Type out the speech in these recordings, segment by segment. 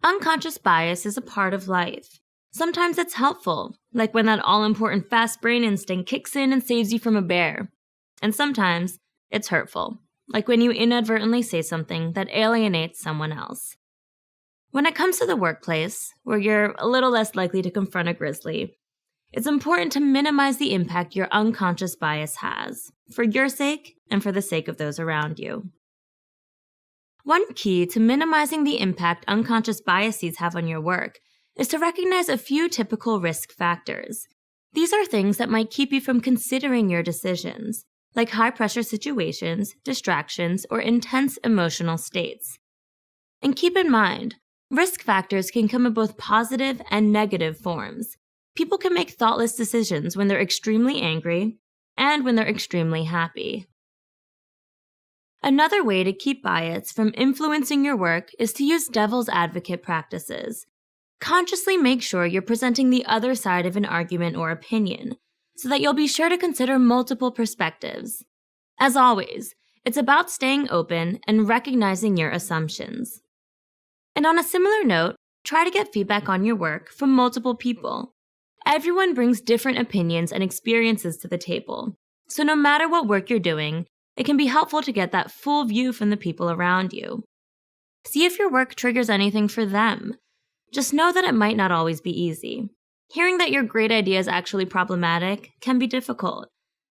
Unconscious bias is a part of life. Sometimes it's helpful, like when that all-important fast brain instinct kicks in and saves you from a bear. And sometimes it's hurtful, like when you inadvertently say something that alienates someone else. When it comes to the workplace, where you're a little less likely to confront a grizzly, it's important to minimize the impact your unconscious bias has, for your sake and for the sake of those around you. One key to minimizing the impact unconscious biases have on your work is to recognize a few typical risk factors. These are things that might keep you from considering your decisions, like high-pressure situations, distractions, or intense emotional states. And keep in mind, risk factors can come in both positive and negative forms. People can make thoughtless decisions when they're extremely angry and when they're extremely happy. Another way to keep bias from influencing your work is to use devil's advocate practices. Consciously make sure you're presenting the other side of an argument or opinion, so that you'll be sure to consider multiple perspectives. As always, it's about staying open and recognizing your assumptions. And on a similar note, try to get feedback on your work from multiple people. Everyone brings different opinions and experiences to the table, so no matter what work you're doing, it can be helpful to get that full view from the people around you. See if your work triggers anything for them. Just know that it might not always be easy. Hearing that your great idea is actually problematic can be difficult,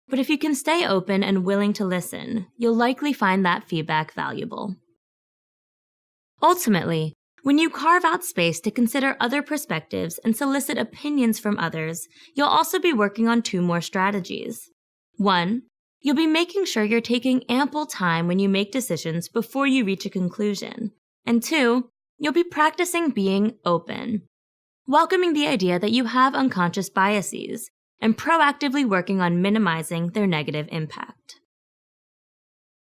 but if you can stay open and willing to listen, you'll likely find that feedback valuable. Ultimately, when you carve out space to consider other perspectives and solicit opinions from others, you'll also be working on two more strategies. 1, you'll be making sure you're taking ample time when you make decisions before you reach a conclusion. And 2, you'll be practicing being open, welcoming the idea that you have unconscious biases, and proactively working on minimizing their negative impact.